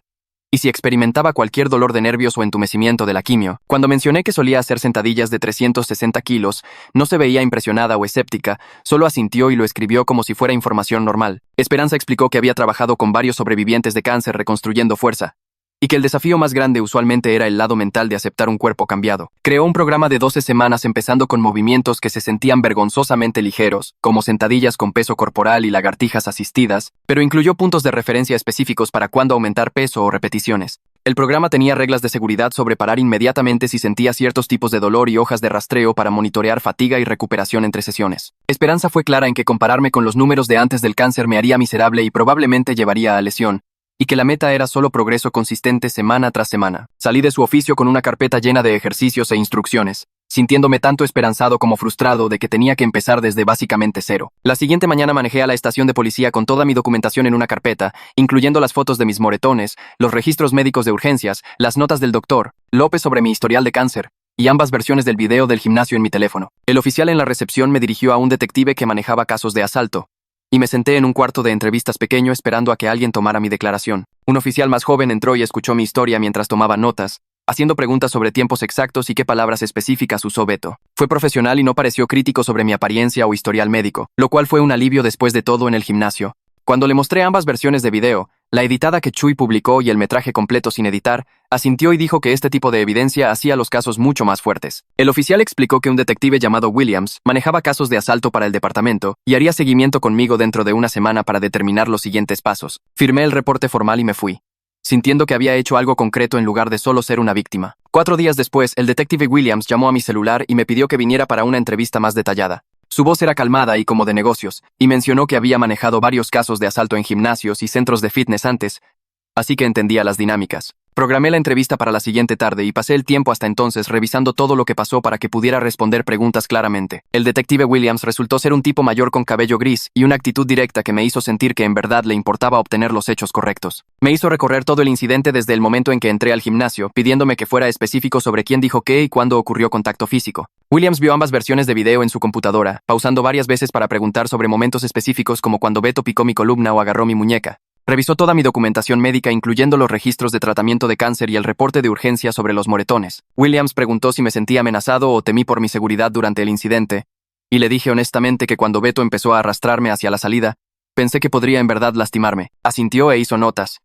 y si experimentaba cualquier dolor de nervios o entumecimiento de la quimio. Cuando mencioné que solía hacer sentadillas de 360 kilos, no se veía impresionada o escéptica, solo asintió y lo escribió como si fuera información normal. Esperanza explicó que había trabajado con varios sobrevivientes de cáncer reconstruyendo fuerza, y que el desafío más grande usualmente era el lado mental de aceptar un cuerpo cambiado. Creó un programa de 12 semanas empezando con movimientos que se sentían vergonzosamente ligeros, como sentadillas con peso corporal y lagartijas asistidas, pero incluyó puntos de referencia específicos para cuándo aumentar peso o repeticiones. El programa tenía reglas de seguridad sobre parar inmediatamente si sentía ciertos tipos de dolor y hojas de rastreo para monitorear fatiga y recuperación entre sesiones. Esperanza fue clara en que compararme con los números de antes del cáncer me haría miserable y probablemente llevaría a lesión, y que la meta era solo progreso consistente semana tras semana. Salí de su oficio con una carpeta llena de ejercicios e instrucciones, sintiéndome tanto esperanzado como frustrado de que tenía que empezar desde básicamente cero. La siguiente mañana manejé a la estación de policía con toda mi documentación en una carpeta, incluyendo las fotos de mis moretones, los registros médicos de urgencias, las notas del doctor López sobre mi historial de cáncer, y ambas versiones del video del gimnasio en mi teléfono. El oficial en la recepción me dirigió a un detective que manejaba casos de asalto, y me senté en un cuarto de entrevistas pequeño esperando a que alguien tomara mi declaración. Un oficial más joven entró y escuchó mi historia mientras tomaba notas, haciendo preguntas sobre tiempos exactos y qué palabras específicas usó Beto. Fue profesional y no pareció crítico sobre mi apariencia o historial médico, lo cual fue un alivio después de todo en el gimnasio. Cuando le mostré ambas versiones de video, la editada que Chuy publicó y el metraje completo sin editar, asintió y dijo que este tipo de evidencia hacía los casos mucho más fuertes. El oficial explicó que un detective llamado Williams manejaba casos de asalto para el departamento y haría seguimiento conmigo dentro de 1 semana para determinar los siguientes pasos. Firmé el reporte formal y me fui, sintiendo que había hecho algo concreto en lugar de solo ser una víctima. 4 días después, el detective Williams llamó a mi celular y me pidió que viniera para una entrevista más detallada. Su voz era calmada y como de negocios, y mencionó que había manejado varios casos de asalto en gimnasios y centros de fitness antes, así que entendía las dinámicas. Programé la entrevista para la siguiente tarde y pasé el tiempo hasta entonces revisando todo lo que pasó para que pudiera responder preguntas claramente. El detective Williams resultó ser un tipo mayor con cabello gris y una actitud directa que me hizo sentir que en verdad le importaba obtener los hechos correctos. Me hizo recorrer todo el incidente desde el momento en que entré al gimnasio, pidiéndome que fuera específico sobre quién dijo qué y cuándo ocurrió contacto físico. Williams vio ambas versiones de video en su computadora, pausando varias veces para preguntar sobre momentos específicos como cuando Beto picó mi columna o agarró mi muñeca. Revisó toda mi documentación médica incluyendo los registros de tratamiento de cáncer y el reporte de urgencia sobre los moretones. Williams preguntó si me sentía amenazado o temí por mi seguridad durante el incidente, y le dije honestamente que cuando Beto empezó a arrastrarme hacia la salida, pensé que podría en verdad lastimarme. Asintió e hizo notas.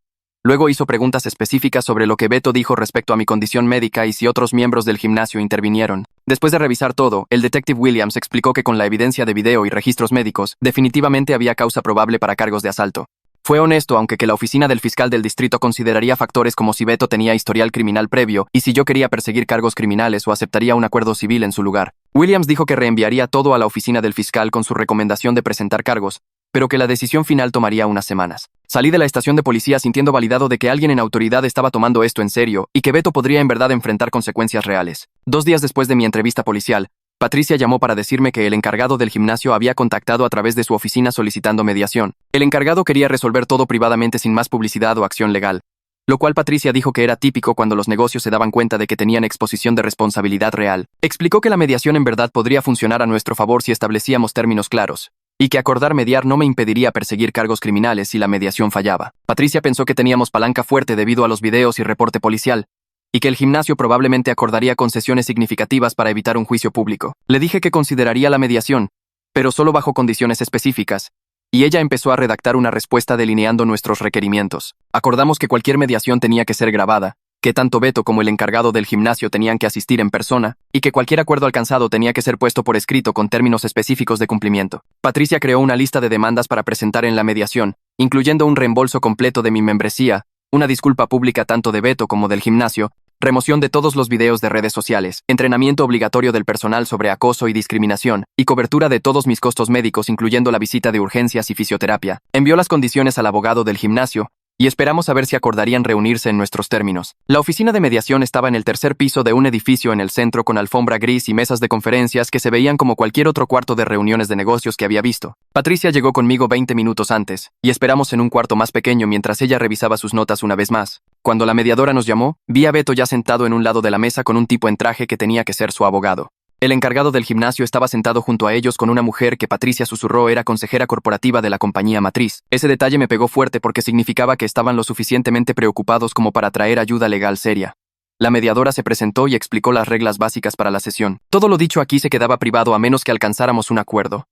Luego hizo preguntas específicas sobre lo que Beto dijo respecto a mi condición médica y si otros miembros del gimnasio intervinieron. Después de revisar todo, el detective Williams explicó que con la evidencia de video y registros médicos, definitivamente había causa probable para cargos de asalto. Fue honesto, aunque que la oficina del fiscal del distrito consideraría factores como si Beto tenía historial criminal previo y si yo quería perseguir cargos criminales o aceptaría un acuerdo civil en su lugar. Williams dijo que reenviaría todo a la oficina del fiscal con su recomendación de presentar cargos, pero que la decisión final tomaría unas semanas. Salí de la estación de policía sintiendo validado de que alguien en autoridad estaba tomando esto en serio y que Beto podría en verdad enfrentar consecuencias reales. 2 días después de mi entrevista policial, Patricia llamó para decirme que el encargado del gimnasio había contactado a través de su oficina solicitando mediación. El encargado quería resolver todo privadamente sin más publicidad o acción legal, lo cual Patricia dijo que era típico cuando los negocios se daban cuenta de que tenían exposición de responsabilidad real. Explicó que la mediación en verdad podría funcionar a nuestro favor si establecíamos términos claros, y que acordar mediar no me impediría perseguir cargos criminales si la mediación fallaba. Patricia pensó que teníamos palanca fuerte debido a los videos y reporte policial, y que el gimnasio probablemente acordaría concesiones significativas para evitar un juicio público. Le dije que consideraría la mediación, pero solo bajo condiciones específicas, y ella empezó a redactar una respuesta delineando nuestros requerimientos. Acordamos que cualquier mediación tenía que ser grabada, que tanto Beto como el encargado del gimnasio tenían que asistir en persona, y que cualquier acuerdo alcanzado tenía que ser puesto por escrito con términos específicos de cumplimiento. Patricia creó una lista de demandas para presentar en la mediación, incluyendo un reembolso completo de mi membresía, una disculpa pública tanto de Beto como del gimnasio, remoción de todos los videos de redes sociales, entrenamiento obligatorio del personal sobre acoso y discriminación, y cobertura de todos mis costos médicos incluyendo la visita de urgencias y fisioterapia. Envió las condiciones al abogado del gimnasio, y esperamos a ver si acordarían reunirse en nuestros términos. La oficina de mediación estaba en el tercer piso de un edificio en el centro con alfombra gris y mesas de conferencias que se veían como cualquier otro cuarto de reuniones de negocios que había visto. Patricia llegó conmigo 20 minutos antes, y esperamos en un cuarto más pequeño mientras ella revisaba sus notas una vez más. Cuando la mediadora nos llamó, vi a Beto ya sentado en un lado de la mesa con un tipo en traje que tenía que ser su abogado. El encargado del gimnasio estaba sentado junto a ellos con una mujer que Patricia susurró era consejera corporativa de la compañía matriz. Ese detalle me pegó fuerte porque significaba que estaban lo suficientemente preocupados como para traer ayuda legal seria. La mediadora se presentó y explicó las reglas básicas para la sesión. Todo lo dicho aquí se quedaba privado a menos que alcanzáramos un acuerdo.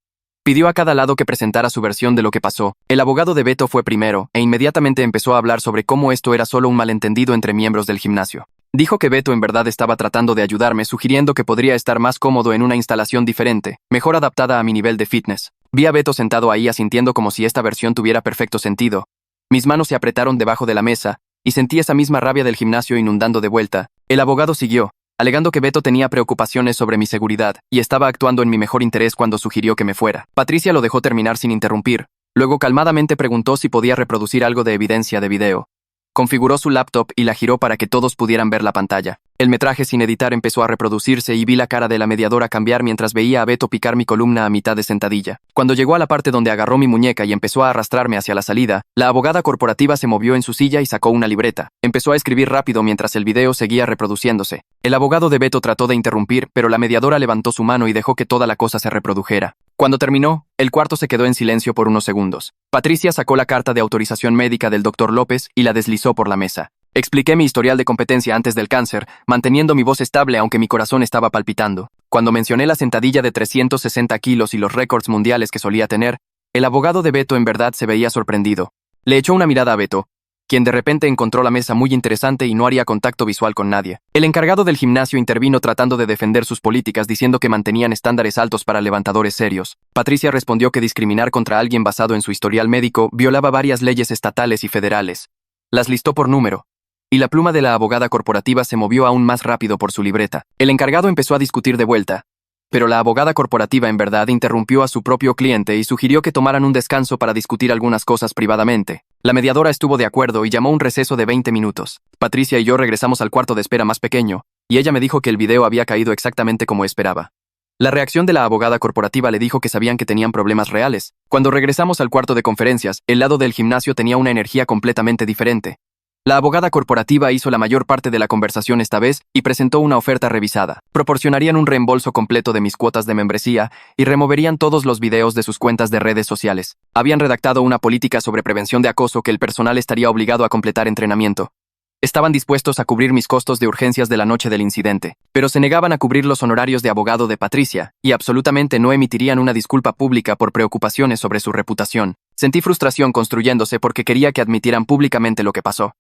Pidió a cada lado que presentara su versión de lo que pasó. El abogado de Beto fue primero, e inmediatamente empezó a hablar sobre cómo esto era solo un malentendido entre miembros del gimnasio. Dijo que Beto en verdad estaba tratando de ayudarme, sugiriendo que podría estar más cómodo en una instalación diferente, mejor adaptada a mi nivel de fitness. Vi a Beto sentado ahí asintiendo como si esta versión tuviera perfecto sentido. Mis manos se apretaron debajo de la mesa, y sentí esa misma rabia del gimnasio inundando de vuelta. El abogado siguió, alegando que Beto tenía preocupaciones sobre mi seguridad, y estaba actuando en mi mejor interés cuando sugirió que me fuera. Patricia lo dejó terminar sin interrumpir. Luego calmadamente preguntó si podía reproducir algo de evidencia de video. Configuró su laptop y la giró para que todos pudieran ver la pantalla. El metraje sin editar empezó a reproducirse y vi la cara de la mediadora cambiar mientras veía a Beto picar mi columna a mitad de sentadilla. Cuando llegó a la parte donde agarró mi muñeca y empezó a arrastrarme hacia la salida, la abogada corporativa se movió en su silla y sacó una libreta. Empezó a escribir rápido mientras el video seguía reproduciéndose. El abogado de Beto trató de interrumpir, pero la mediadora levantó su mano y dejó que toda la cosa se reprodujera. Cuando terminó, el cuarto se quedó en silencio por unos segundos. Patricia sacó la carta de autorización médica del Dr. López y la deslizó por la mesa. Expliqué mi historial de competencia antes del cáncer, manteniendo mi voz estable aunque mi corazón estaba palpitando. Cuando mencioné la sentadilla de 360 kilos y los récords mundiales que solía tener, el abogado de Beto en verdad se veía sorprendido. Le echó una mirada a Beto, quien de repente encontró la mesa muy interesante y no haría contacto visual con nadie. El encargado del gimnasio intervino tratando de defender sus políticas diciendo que mantenían estándares altos para levantadores serios. Patricia respondió que discriminar contra alguien basado en su historial médico violaba varias leyes estatales y federales. Las listó por número, y la pluma de la abogada corporativa se movió aún más rápido por su libreta. El encargado empezó a discutir de vuelta, pero la abogada corporativa en verdad interrumpió a su propio cliente y sugirió que tomaran un descanso para discutir algunas cosas privadamente. La mediadora estuvo de acuerdo y llamó un receso de 20 minutos. Patricia y yo regresamos al cuarto de espera más pequeño, y ella me dijo que el video había caído exactamente como esperaba. La reacción de la abogada corporativa le dijo que sabían que tenían problemas reales. Cuando regresamos al cuarto de conferencias, el lado del gimnasio tenía una energía completamente diferente. La abogada corporativa hizo la mayor parte de la conversación esta vez y presentó una oferta revisada. Proporcionarían un reembolso completo de mis cuotas de membresía y removerían todos los videos de sus cuentas de redes sociales. Habían redactado una política sobre prevención de acoso que el personal estaría obligado a completar entrenamiento. Estaban dispuestos a cubrir mis costos de urgencias de la noche del incidente, pero se negaban a cubrir los honorarios de abogado de Patricia, y absolutamente no emitirían una disculpa pública por preocupaciones sobre su reputación. Sentí frustración construyéndose porque quería que admitieran públicamente lo que pasó.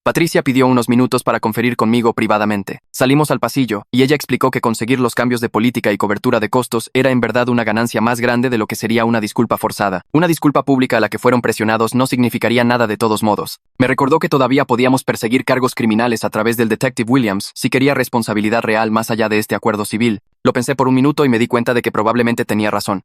Patricia pidió unos minutos para conferir conmigo privadamente. Salimos al pasillo, y ella explicó que conseguir los cambios de política y cobertura de costos era en verdad una ganancia más grande de lo que sería una disculpa forzada. Una disculpa pública a la que fueron presionados no significaría nada de todos modos. Me recordó que todavía podíamos perseguir cargos criminales a través del Detective Williams si quería responsabilidad real más allá de este acuerdo civil. Lo pensé por un minuto y me di cuenta de que probablemente tenía razón.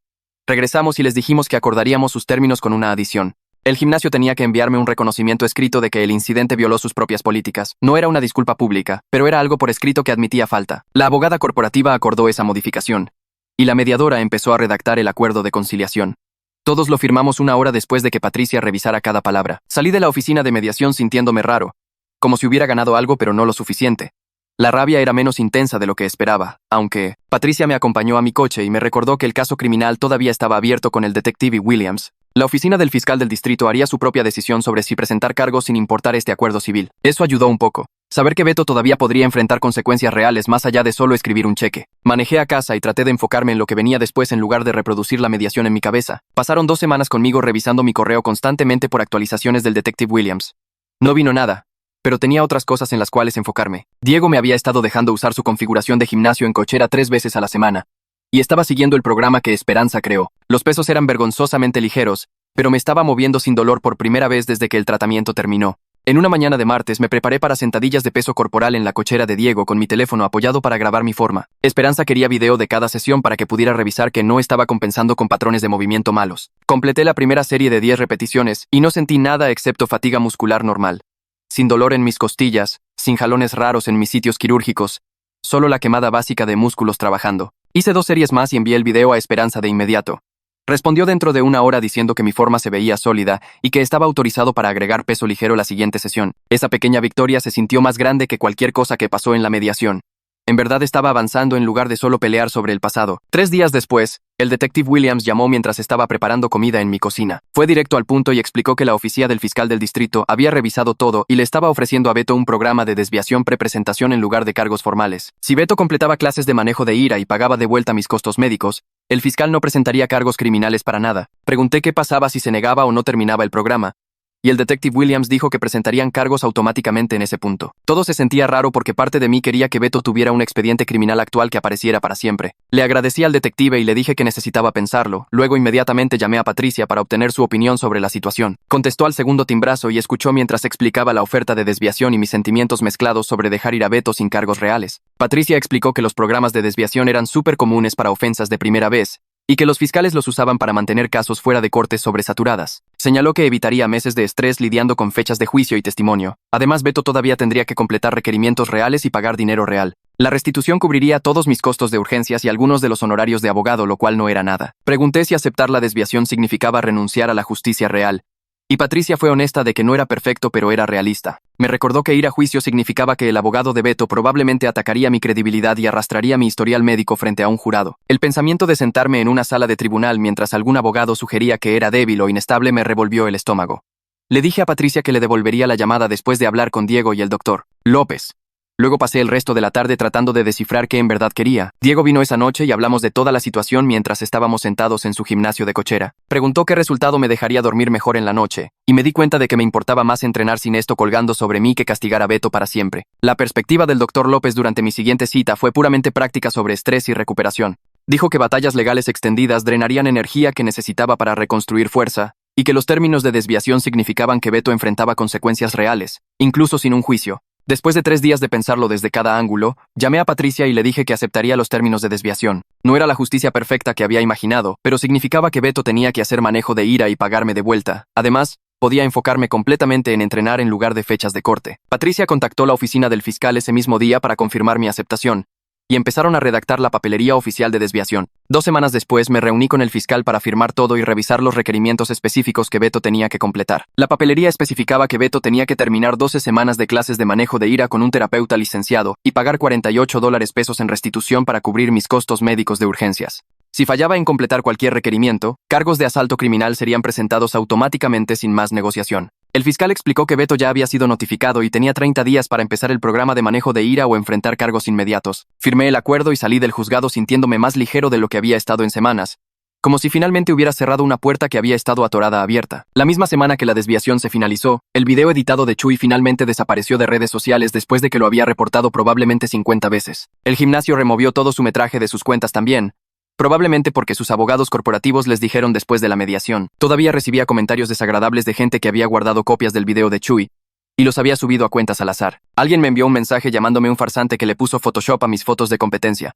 Regresamos y les dijimos que acordaríamos sus términos con una adición. El gimnasio tenía que enviarme un reconocimiento escrito de que el incidente violó sus propias políticas. No era una disculpa pública, pero era algo por escrito que admitía falta. La abogada corporativa acordó esa modificación, y la mediadora empezó a redactar el acuerdo de conciliación. Todos lo firmamos una hora después de que Patricia revisara cada palabra. Salí de la oficina de mediación sintiéndome raro, como si hubiera ganado algo pero no lo suficiente. La rabia era menos intensa de lo que esperaba, aunque Patricia me acompañó a mi coche y me recordó que el caso criminal todavía estaba abierto con el detective Williams. La oficina del fiscal del distrito haría su propia decisión sobre si presentar cargos sin importar este acuerdo civil. Eso ayudó un poco. Saber que Beto todavía podría enfrentar consecuencias reales más allá de solo escribir un cheque. Manejé a casa y traté de enfocarme en lo que venía después en lugar de reproducir la mediación en mi cabeza. Pasaron 2 semanas conmigo revisando mi correo constantemente por actualizaciones del detective Williams. No vino nada, pero tenía otras cosas en las cuales enfocarme. Diego me había estado dejando usar su configuración de gimnasio en cochera 3 veces a la semana, y estaba siguiendo el programa que Esperanza creó. Los pesos eran vergonzosamente ligeros, pero me estaba moviendo sin dolor por primera vez desde que el tratamiento terminó. En una mañana de martes me preparé para sentadillas de peso corporal en la cochera de Diego con mi teléfono apoyado para grabar mi forma. Esperanza quería video de cada sesión para que pudiera revisar que no estaba compensando con patrones de movimiento malos. Completé la primera serie de 10 repeticiones y no sentí nada excepto fatiga muscular normal. Sin dolor en mis costillas, sin jalones raros en mis sitios quirúrgicos, solo la quemada básica de músculos trabajando. Hice 2 series más y envié el video a Esperanza de inmediato. Respondió dentro de 1 hora diciendo que mi forma se veía sólida y que estaba autorizado para agregar peso ligero la siguiente sesión. Esa pequeña victoria se sintió más grande que cualquier cosa que pasó en la mediación. En verdad estaba avanzando en lugar de solo pelear sobre el pasado. 3 días después, el detective Williams llamó mientras estaba preparando comida en mi cocina. Fue directo al punto y explicó que la oficina del fiscal del distrito había revisado todo y le estaba ofreciendo a Beto un programa de desviación prepresentación en lugar de cargos formales. Si Beto completaba clases de manejo de ira y pagaba de vuelta mis costos médicos, el fiscal no presentaría cargos criminales para nada. Pregunté qué pasaba si se negaba o no terminaba el programa, y el detective Williams dijo que presentarían cargos automáticamente en ese punto. Todo se sentía raro porque parte de mí quería que Beto tuviera un expediente criminal actual que apareciera para siempre. Le agradecí al detective y le dije que necesitaba pensarlo. Luego inmediatamente llamé a Patricia para obtener su opinión sobre la situación. Contestó al segundo timbrazo y escuchó mientras explicaba la oferta de desviación y mis sentimientos mezclados sobre dejar ir a Beto sin cargos reales. Patricia explicó que los programas de desviación eran súper comunes para ofensas de primera vez, y que los fiscales los usaban para mantener casos fuera de cortes sobresaturadas. Señaló que evitaría meses de estrés lidiando con fechas de juicio y testimonio. Además, Beto todavía tendría que completar requerimientos reales y pagar dinero real. La restitución cubriría todos mis costos de urgencias y algunos de los honorarios de abogado, lo cual no era nada. Pregunté si aceptar la desviación significaba renunciar a la justicia real, y Patricia fue honesta de que no era perfecto pero era realista. Me recordó que ir a juicio significaba que el abogado de Beto probablemente atacaría mi credibilidad y arrastraría mi historial médico frente a un jurado. El pensamiento de sentarme en una sala de tribunal mientras algún abogado sugería que era débil o inestable me revolvió el estómago. Le dije a Patricia que le devolvería la llamada después de hablar con Diego y el doctor López. Luego pasé el resto de la tarde tratando de descifrar qué en verdad quería. Diego vino esa noche y hablamos de toda la situación mientras estábamos sentados en su gimnasio de cochera. Preguntó qué resultado me dejaría dormir mejor en la noche, y me di cuenta de que me importaba más entrenar sin esto colgando sobre mí que castigar a Beto para siempre. La perspectiva del doctor López durante mi siguiente cita fue puramente práctica sobre estrés y recuperación. Dijo que batallas legales extendidas drenarían energía que necesitaba para reconstruir fuerza, y que los términos de desviación significaban que Beto enfrentaba consecuencias reales, incluso sin un juicio. Después de 3 días de pensarlo desde cada ángulo, llamé a Patricia y le dije que aceptaría los términos de desviación. No era la justicia perfecta que había imaginado, pero significaba que Beto tenía que hacer manejo de ira y pagarme de vuelta. Además, podía enfocarme completamente en entrenar en lugar de fechas de corte. Patricia contactó la oficina del fiscal ese mismo día para confirmar mi aceptación, y empezaron a redactar la papelería oficial de desviación. 2 semanas después me reuní con el fiscal para firmar todo y revisar los requerimientos específicos que Beto tenía que completar. La papelería especificaba que Beto tenía que terminar 12 semanas de clases de manejo de ira con un terapeuta licenciado y pagar $48 en restitución para cubrir mis costos médicos de urgencias. Si fallaba en completar cualquier requerimiento, cargos de asalto criminal serían presentados automáticamente sin más negociación. El fiscal explicó que Beto ya había sido notificado y tenía 30 días para empezar el programa de manejo de ira o enfrentar cargos inmediatos. Firmé el acuerdo y salí del juzgado sintiéndome más ligero de lo que había estado en semanas, como si finalmente hubiera cerrado una puerta que había estado atorada abierta. La misma semana que la desviación se finalizó, el video editado de Chuy finalmente desapareció de redes sociales después de que lo había reportado probablemente 50 veces. El gimnasio removió todo su metraje de sus cuentas también, probablemente porque sus abogados corporativos les dijeron después de la mediación. Todavía recibía comentarios desagradables de gente que había guardado copias del video de Chuy y los había subido a cuentas al azar. Alguien me envió un mensaje llamándome un farsante que le puso Photoshop a mis fotos de competencia.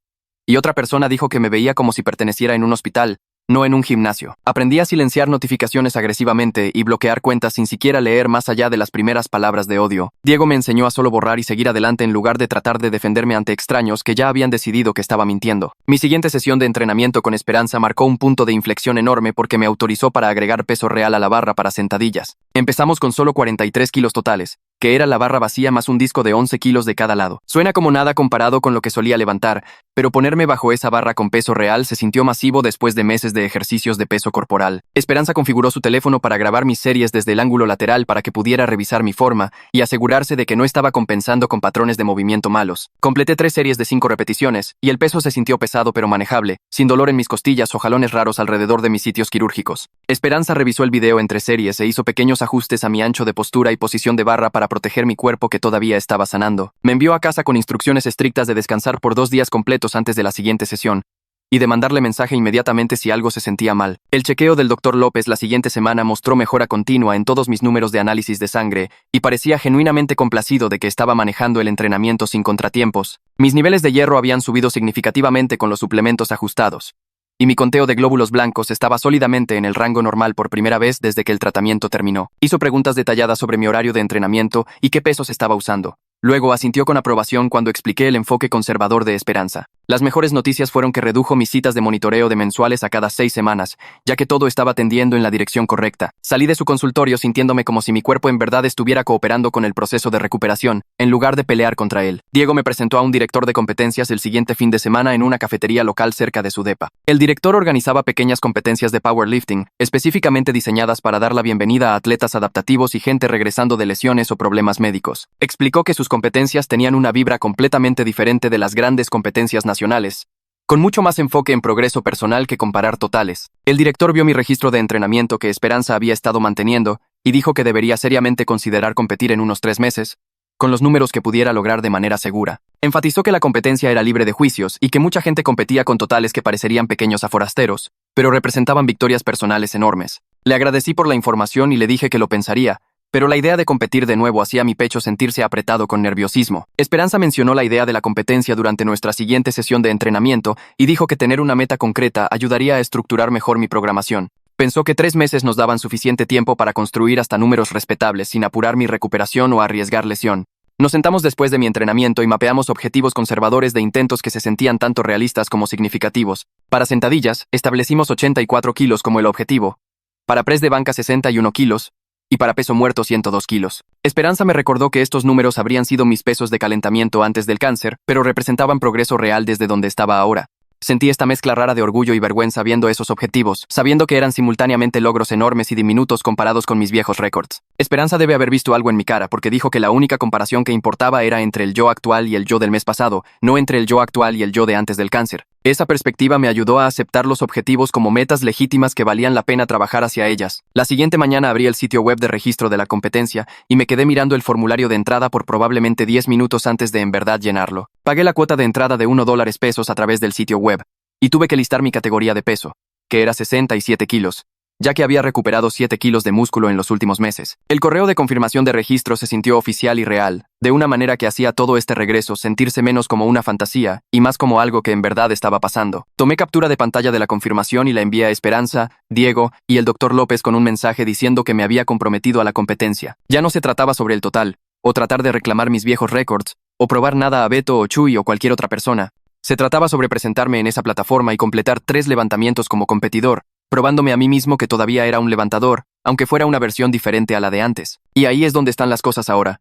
Y otra persona dijo que me veía como si perteneciera en un hospital, no en un gimnasio. Aprendí a silenciar notificaciones agresivamente y bloquear cuentas sin siquiera leer más allá de las primeras palabras de odio. Diego me enseñó a solo borrar y seguir adelante en lugar de tratar de defenderme ante extraños que ya habían decidido que estaba mintiendo. Mi siguiente sesión de entrenamiento con Esperanza marcó un punto de inflexión enorme porque me autorizó para agregar peso real a la barra para sentadillas. Empezamos con solo 43 kilos totales, que era la barra vacía más un disco de 11 kilos de cada lado. Suena como nada comparado con lo que solía levantar, pero ponerme bajo esa barra con peso real se sintió masivo después de meses de ejercicios de peso corporal. Esperanza configuró su teléfono para grabar mis series desde el ángulo lateral para que pudiera revisar mi forma y asegurarse de que no estaba compensando con patrones de movimiento malos. Completé 3 series de 5 repeticiones, y el peso se sintió pesado pero manejable, sin dolor en mis costillas o jalones raros alrededor de mis sitios quirúrgicos. Esperanza revisó el video entre series e hizo pequeños ajustes a mi ancho de postura y posición de barra para proteger mi cuerpo que todavía estaba sanando. Me envió a casa con instrucciones estrictas de descansar por 2 días completos antes de la siguiente sesión, y de mandarle mensaje inmediatamente si algo se sentía mal. El chequeo del Dr. López la siguiente semana mostró mejora continua en todos mis números de análisis de sangre, y parecía genuinamente complacido de que estaba manejando el entrenamiento sin contratiempos. Mis niveles de hierro habían subido significativamente con los suplementos ajustados, y mi conteo de glóbulos blancos estaba sólidamente en el rango normal por primera vez desde que el tratamiento terminó. Hizo preguntas detalladas sobre mi horario de entrenamiento y qué pesos estaba usando. Luego asintió con aprobación cuando expliqué el enfoque conservador de Esperanza. Las mejores noticias fueron que redujo mis citas de monitoreo de mensuales a cada 6 semanas, ya que todo estaba tendiendo en la dirección correcta. Salí de su consultorio sintiéndome como si mi cuerpo en verdad estuviera cooperando con el proceso de recuperación, en lugar de pelear contra él. Diego me presentó a un director de competencias el siguiente fin de semana en una cafetería local cerca de su depa. El director organizaba pequeñas competencias de powerlifting, específicamente diseñadas para dar la bienvenida a atletas adaptativos y gente regresando de lesiones o problemas médicos. Explicó que sus competencias tenían una vibra completamente diferente de las grandes competencias nacionales, con mucho más enfoque en progreso personal que comparar totales. El director vio mi registro de entrenamiento que Esperanza había estado manteniendo y dijo que debería seriamente considerar competir en unos 3 meses, con los números que pudiera lograr de manera segura. Enfatizó que la competencia era libre de juicios y que mucha gente competía con totales que parecerían pequeños a forasteros, pero representaban victorias personales enormes. Le agradecí por la información y le dije que lo pensaría, pero la idea de competir de nuevo hacía mi pecho sentirse apretado con nerviosismo. Esperanza mencionó la idea de la competencia durante nuestra siguiente sesión de entrenamiento y dijo que tener una meta concreta ayudaría a estructurar mejor mi programación. Pensó que 3 meses nos daban suficiente tiempo para construir hasta números respetables sin apurar mi recuperación o arriesgar lesión. Nos sentamos después de mi entrenamiento y mapeamos objetivos conservadores de intentos que se sentían tanto realistas como significativos. Para sentadillas, establecimos 84 kilos como el objetivo. Para press de banca 61 kilos. Y para peso muerto 102 kilos. Esperanza me recordó que estos números habrían sido mis pesos de calentamiento antes del cáncer, pero representaban progreso real desde donde estaba ahora. Sentí esta mezcla rara de orgullo y vergüenza viendo esos objetivos, sabiendo que eran simultáneamente logros enormes y diminutos comparados con mis viejos récords. Esperanza debe haber visto algo en mi cara porque dijo que la única comparación que importaba era entre el yo actual y el yo del mes pasado, no entre el yo actual y el yo de antes del cáncer. Esa perspectiva me ayudó a aceptar los objetivos como metas legítimas que valían la pena trabajar hacia ellas. La siguiente mañana abrí el sitio web de registro de la competencia y me quedé mirando el formulario de entrada por probablemente 10 minutos antes de en verdad llenarlo. Pagué la cuota de entrada de $1 a través del sitio web y tuve que listar mi categoría de peso, que era 67 kilos, ya que había recuperado 7 kilos de músculo en los últimos meses. El correo de confirmación de registro se sintió oficial y real, de una manera que hacía todo este regreso sentirse menos como una fantasía y más como algo que en verdad estaba pasando. Tomé captura de pantalla de la confirmación y la envié a Esperanza, Diego y el Dr. López con un mensaje diciendo que me había comprometido a la competencia. Ya no se trataba sobre el total, o tratar de reclamar mis viejos récords, o probar nada a Beto o Chuy o cualquier otra persona. Se trataba sobre presentarme en esa plataforma y completar 3 levantamientos como competidor, probándome a mí mismo que todavía era un levantador, aunque fuera una versión diferente a la de antes. Y ahí es donde están las cosas ahora.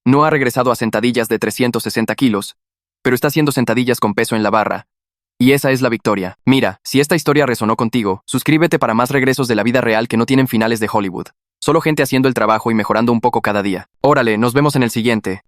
No ha regresado a sentadillas de 360 kilos, pero está haciendo sentadillas con peso en la barra. Y esa es la victoria. Mira, si esta historia resonó contigo, suscríbete para más regresos de la vida real que no tienen finales de Hollywood. Solo gente haciendo el trabajo y mejorando un poco cada día. Órale, nos vemos en el siguiente.